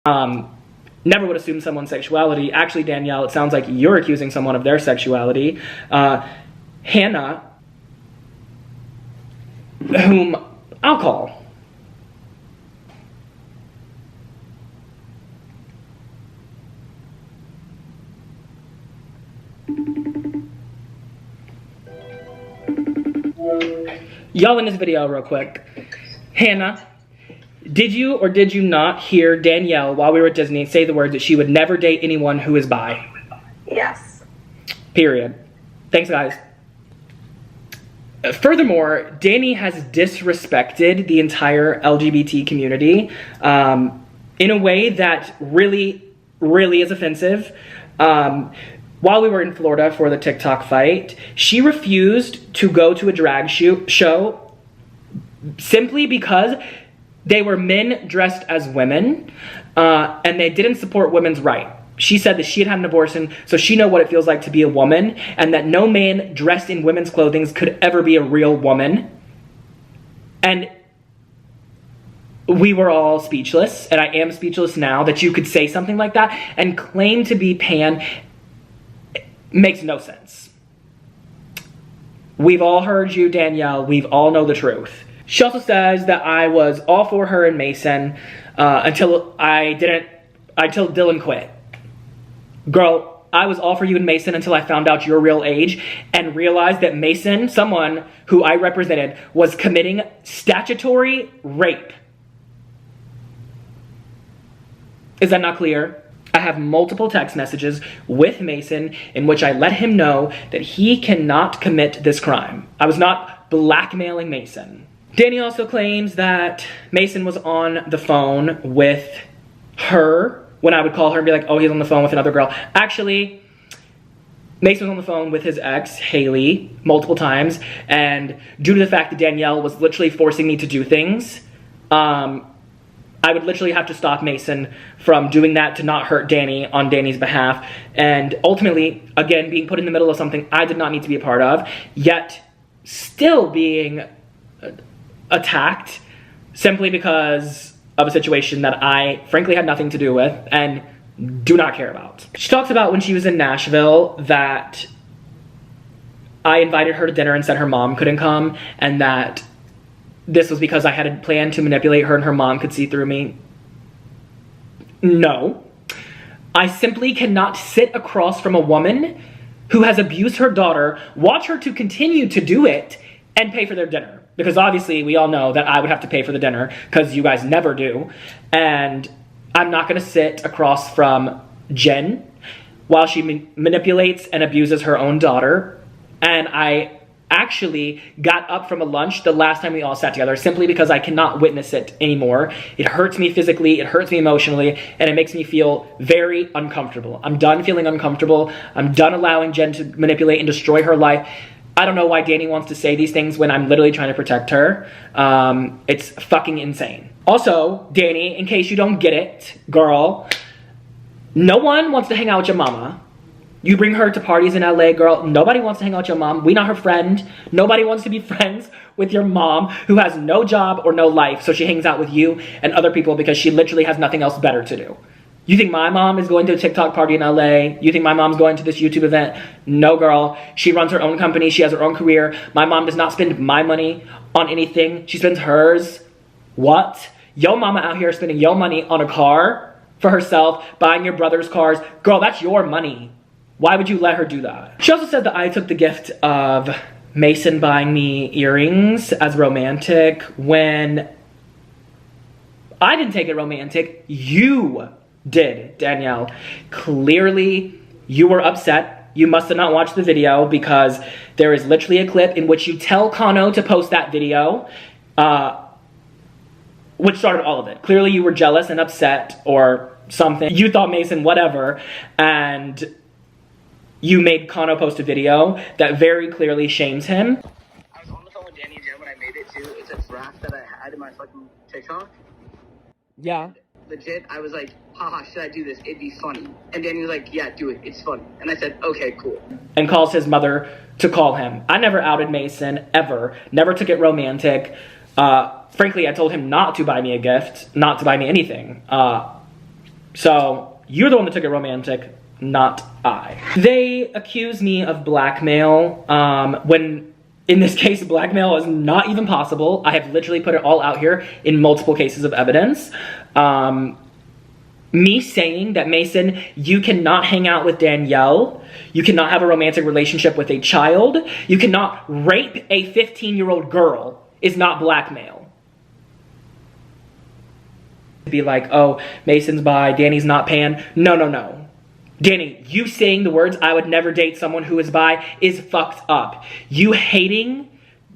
Never would assume someone's sexuality. Actually, Danielle, it sounds like you're accusing someone of their sexuality. Hannah, whom I'll call. Y'all, in this video real quick. Hannah, did you or did you not hear Danielle while we were at Disney say the words that she would never date anyone who is bi? Yes. Period. Thanks, guys. Furthermore, Danny has disrespected the entire LGBT community in a way that really, really is offensive. While we were in Florida for the TikTok fight, she refused to go to a drag show simply because they were men dressed as women, and they didn't support women's rights. She said that she had had an abortion, so she knew what it feels like to be a woman, and that no man dressed in women's clothing could ever be a real woman. And we were all speechless, and I am speechless now that you could say something like that and claim to be pan. It makes no sense. We've all heard you, Danielle. We've all know the truth. She also says that I was all for her and Masson until Dylan quit. Girl, I was all for you and Masson until I found out your real age and realized that Masson, someone who I represented, was committing statutory rape. Is that not clear? I have multiple text messages with Masson in which I let him know that he cannot commit this crime. I was not blackmailing Masson. Danny also claims that Masson was on the phone with her when I would call her and be like, oh, he's on the phone with another girl. Actually, Masson was on the phone with his ex, Haley, multiple times, and due to the fact that Danielle was literally forcing me to do things, I would literally have to stop Masson from doing that to not hurt Danny on Danny's behalf. And ultimately, again, being put in the middle of something I did not need to be a part of, yet still being attacked simply because of a situation that I frankly had nothing to do with and do not care about. She talks about when she was in Nashville that I invited her to dinner and said her mom couldn't come, and that this was because I had a plan to manipulate her and her mom could see through me. No. I simply cannot sit across from a woman who has abused her daughter, watch her to continue to do it, and pay for their dinner. Because obviously we all know that I would have to pay for the dinner because you guys never do. And I'm not going to sit across from Jen while she manipulates and abuses her own daughter. And I actually got up from a lunch the last time we all sat together simply because I cannot witness it anymore. It hurts me physically, it hurts me emotionally, and it makes me feel very uncomfortable. I'm done feeling uncomfortable. I'm done allowing Jen to manipulate and destroy her life. I don't know why Danny wants to say these things when I'm literally trying to protect her. It's fucking insane. Also, Danny, in case you don't get it, girl, no one wants to hang out with your mama. You bring her to parties in LA, girl. Nobody wants to hang out with your mom. We not her friend. Nobody wants to be friends with your mom who has no job or no life, so she hangs out with you and other people because she literally has nothing else better to do. You think my mom is going to a TikTok party in LA? You think my mom's going to this YouTube event? No, girl. She runs her own company. She has her own career. My mom does not spend my money on anything. She spends hers. What? Yo mama out here spending your money on a car for herself, buying your brother's cars. Girl, that's your money. Why would you let her do that? She also said that I took the gift of Masson buying me earrings as romantic when I didn't take it romantic. You did, Danielle. Clearly, you were upset. You must have not watched the video because there is literally a clip in which you tell Kano to post that video, which started all of it. Clearly, you were jealous and upset or something. You thought Masson whatever, and you made Kano post a video that very clearly shames him. I was on the phone with Danny and Jen when I made it too. It's a draft that I had in my fucking TikTok. Yeah. Legit, I was like, haha, should I do this? It'd be funny. And Danny was like, yeah, do it. It's funny. And I said, okay, cool. And calls his mother to call him. I never outed Masson, ever. Never took it romantic. Frankly, I told him not to buy me a gift, not to buy me anything. So you're the one that took it romantic, not I. They accuse me of blackmail when in this case blackmail is not even possible. I have literally put it all out here in multiple cases of evidence. Me saying that, Mason, you cannot hang out with Danielle, you cannot have a romantic relationship with a child, you cannot rape a 15-year-old girl is not blackmail. Be like, oh, Mason's bi, Danny's not pan. No, no, no. Danny, you saying the words, I would never date someone who is bi, is fucked up. You hating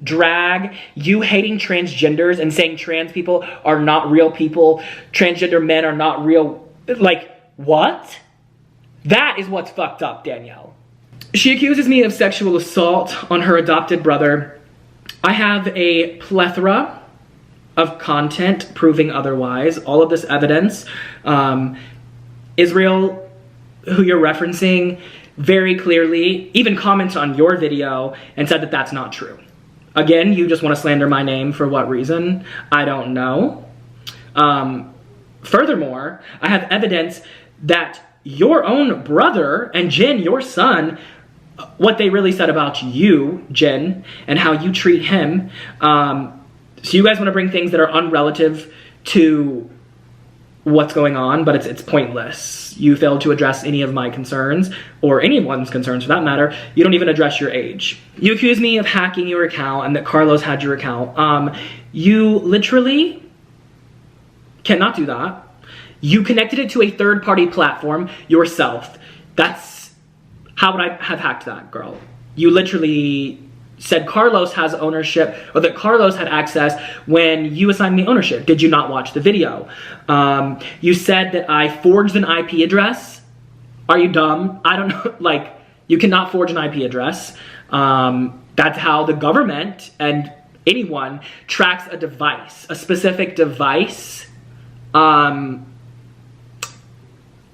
drag, you hating transgenders and saying trans people are not real people, transgender men are not real, like, what? That is what's fucked up, Danielle. She accuses me of sexual assault on her adopted brother. I have a plethora of content proving otherwise. All of this evidence. Israel, who you're referencing, very clearly even commented on your video and said that that's not true. Again, you just want to slander my name for what reason? I don't know. Furthermore, I have evidence that your own brother and Jen, your son, what they really said about you, Jen, and how you treat him. So you guys want to bring things that are unrelative to what's going on, but it's pointless. You failed to address any of my concerns, or anyone's concerns for that matter. You don't even address your age. You accuse me of hacking your account and that Carlos had your account. You literally cannot do that. You connected it to a third-party platform yourself. That's, how would I have hacked that, girl? You literally said Carlos has ownership, or that Carlos had access when you assigned me ownership. Did you not watch the video? You said that I forged an IP address. Are you dumb? I don't know, like, you cannot forge an IP address. That's how the government and anyone tracks a device, a specific device.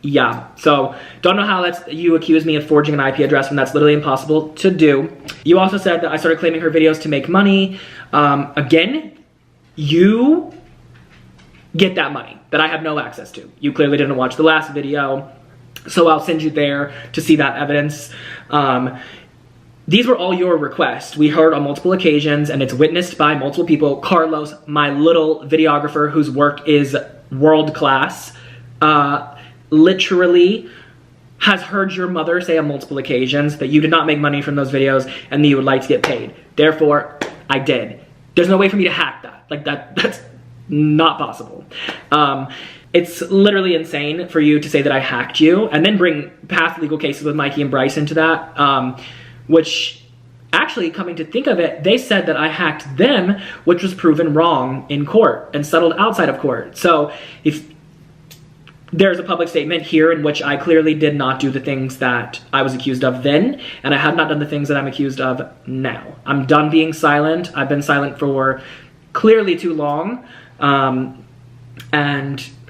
Yeah, so don't know how you accuse me of forging an IP address when that's literally impossible to do. You also said that I started claiming her videos to make money. Again, you get that money that I have no access to. You clearly didn't watch the last video, so I'll send you there to see that evidence. These were all your requests. We heard on multiple occasions, and it's witnessed by multiple people. Carlos, my little videographer whose work is world class, literally has heard your mother say on multiple occasions that you did not make money from those videos and that you would like to get paid. Therefore, I did. There's no way for me to hack that. Like, that's not possible. It's literally insane for you to say that I hacked you and then bring past legal cases with Mikey and Bryce into that, which actually, coming to think of it, they said that I hacked them, which was proven wrong in court and settled outside of court. So if there's a public statement here in which I clearly did not do the things that I was accused of then, and I have not done the things that I'm accused of now. I'm done being silent. I've been silent for clearly too long, and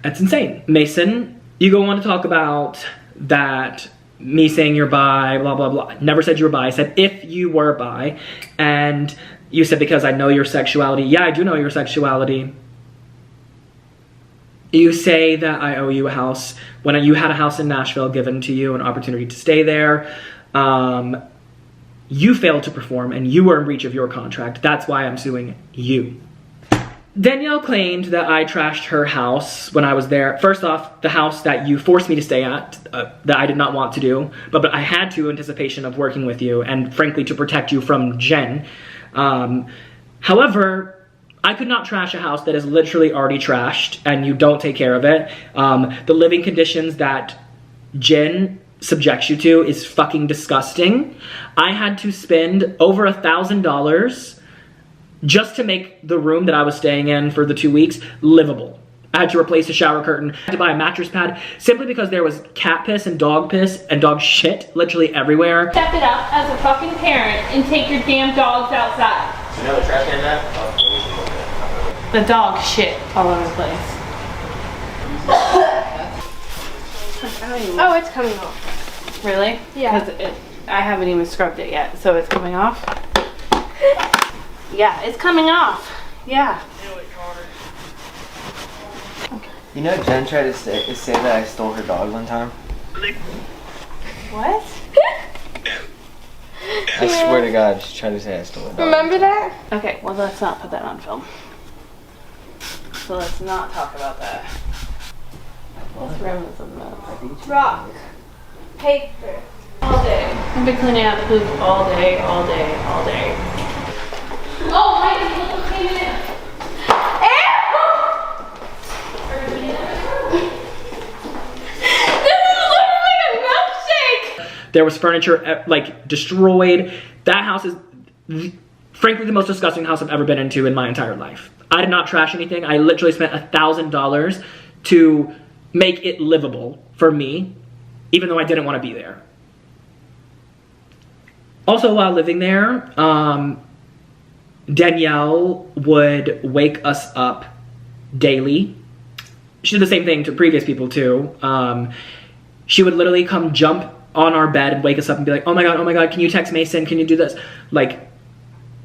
it's insane. Mason, you go on to talk about that, me saying you're bi, blah, blah, blah. Never said you were bi. I said if you were bi, and you said because I know your sexuality. Yeah, I do know your sexuality. You say that I owe you a house when you had a house in Nashville given to you, an opportunity to stay there. You failed to perform and you were in breach of your contract. That's why I'm suing you. Danielle claimed that I trashed her house when I was there. First off, the house that you forced me to stay at, that I did not want to do, but I had to in anticipation of working with you and frankly to protect you from Jen. However, I could not trash a house that is literally already trashed and you don't take care of it. The living conditions that Jen subjects you to is fucking disgusting. I had to spend over $1,000 just to make the room that I was staying in for the 2 weeks livable. I had to replace the shower curtain. I had to buy a mattress pad simply because there was cat piss and dog shit literally everywhere. Step it up as a fucking parent and take your damn dogs outside. You know the trash can that? The dog shit all over the place. Oh, it's coming off. Really? Yeah. Because I haven't even scrubbed it yet, so it's coming off. Yeah, it's coming off. Yeah. You You know, Jen tried to say that I stole her dog one time. What? I swear to God, she tried to say I stole her dog. Remember that? Okay, well let's not put that on film. So let's not talk about that. Let's reminisce on that. Rock. Paper. All day. I've been cleaning out the poop all day, all day, all day. Oh, Mikey, look what came in. There was furniture like destroyed. That house is frankly the most disgusting house I've ever been into in my entire life. I did not trash anything. I literally spent $1,000 to make it livable for me, even though I didn't want to be there. Also, while living there, Danielle would wake us up daily. She did the same thing to previous people too. She would literally come jump on our bed and wake us up and be like, oh my God, can you text Mason? Can you do this? Like,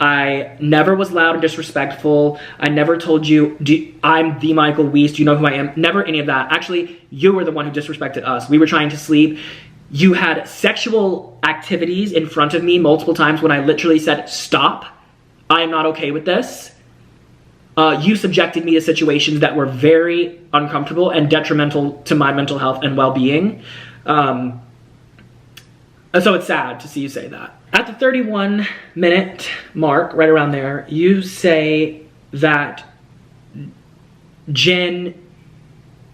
I never was loud and disrespectful. I never told you, I'm the Micheal Weist, do you know who I am? Never any of that. Actually, you were the one who disrespected us. We were trying to sleep. You had sexual activities in front of me multiple times when I literally said, stop. I am not okay with this. You subjected me to situations that were very uncomfortable and detrimental to my mental health and well-being. So it's sad to see you say that. At the 31-minute mark, right around there, you say that Jen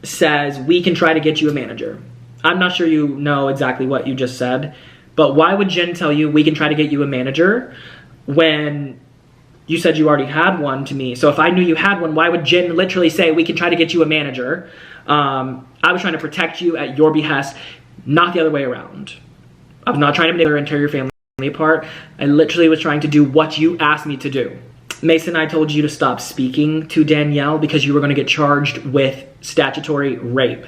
says, we can try to get you a manager. I'm not sure you know exactly what you just said, but why would Jen tell you we can try to get you a manager when you said you already had one to me? So if I knew you had one, why would Jen literally say we can try to get you a manager? I was trying to protect you at your behest, not the other way around. I was not trying to manipulate or tear your family apart. I literally was trying to do what you asked me to do. Mason, I told you to stop speaking to Danielle because you were going to get charged with statutory rape.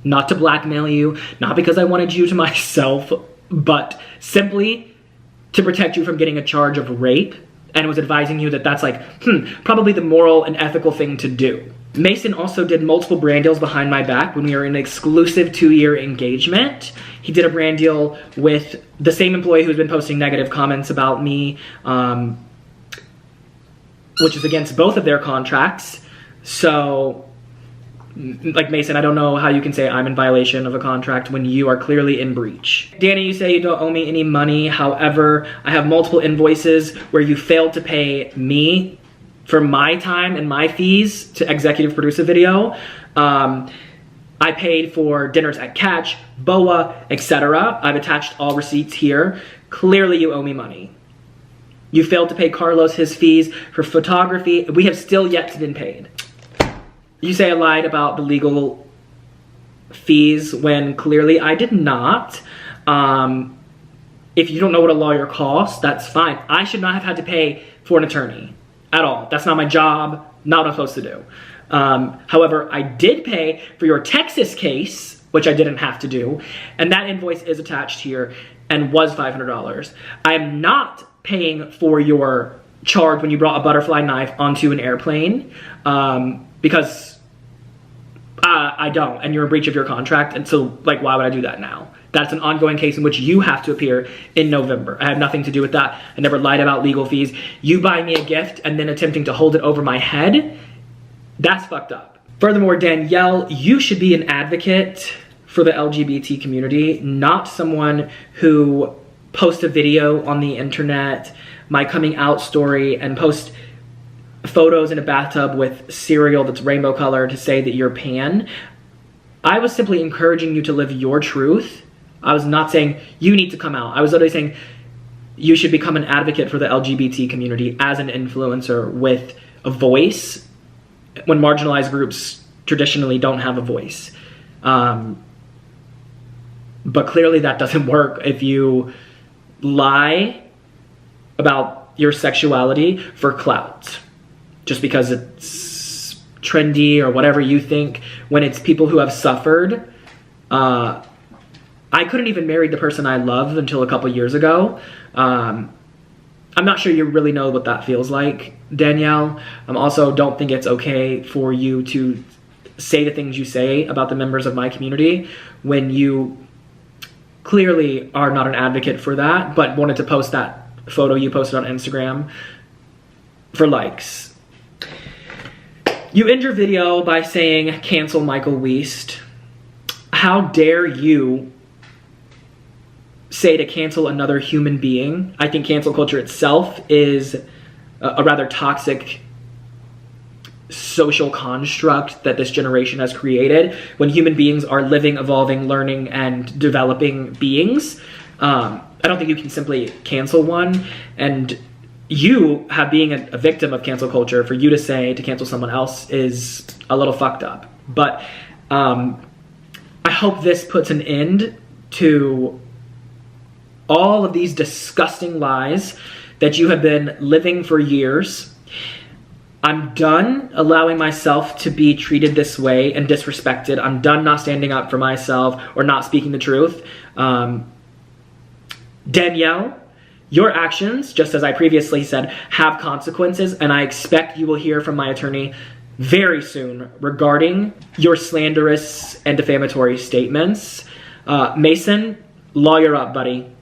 Not to blackmail you, not because I wanted you to myself, but simply to protect you from getting a charge of rape, and was advising you that that's like, probably the moral and ethical thing to do. Mason also did multiple brand deals behind my back when we were in an exclusive 2-year engagement. He did a brand deal with the same employee who's been posting negative comments about me, which is against both of their contracts. So, like, Mason, I don't know how you can say I'm in violation of a contract when you are clearly in breach. Danny, you say you don't owe me any money. However, I have multiple invoices where you failed to pay me for my time and my fees to executive produce a video. I paid for dinners at Catch, Boa, etc. I've attached all receipts here. Clearly you owe me money. You failed to pay Carlos his fees for photography. We have still yet to been paid. You say I lied about the legal fees when clearly I did not. If you don't know what a lawyer costs, that's fine. I should not have had to pay for an attorney at all. That's not my job, not what I'm supposed to do. However, I did pay for your Texas case, which I didn't have to do, and that invoice is attached here and was $500. I am not paying for your charge when you brought a butterfly knife onto an airplane, because I don't, and you're in breach of your contract, and so, like, why would I do that now? That's an ongoing case in which you have to appear in November. I have nothing to do with that. I never lied about legal fees. You buying me a gift and then attempting to hold it over my head, that's fucked up. Furthermore, Danielle, you should be an advocate for the LGBT community, not someone who posts a video on the internet, my coming out story, and post photos in a bathtub with cereal that's rainbow color to say that you're pan. I was simply encouraging you to live your truth. I was not saying you need to come out. I was literally saying you should become an advocate for the LGBT community as an influencer with a voice when marginalized groups traditionally don't have a voice. But clearly that doesn't work if you lie about your sexuality for clout, just because it's trendy or whatever you think, when it's people who have suffered. I couldn't even marry the person I love until a couple years ago. I'm not sure you really know what that feels like, Danielle. Also don't think it's okay for you to say the things you say about the members of my community when you clearly are not an advocate for that, but wanted to post that photo you posted on Instagram for likes. You end your video by saying, cancel Micheal Weist. How dare you say to cancel another human being? I think cancel culture itself is a rather toxic social construct that this generation has created when human beings are living, evolving, learning, and developing beings. I don't think you can simply cancel one. And you have being a victim of cancel culture, for you to say to cancel someone else is a little fucked up. But I hope this puts an end to all of these disgusting lies that you have been living for years. I'm done allowing myself to be treated this way and disrespected. I'm done not standing up for myself or not speaking the truth. Danielle, your actions, just as I previously said, have consequences, and I expect you will hear from my attorney very soon regarding your slanderous and defamatory statements. Masson, lawyer up, buddy.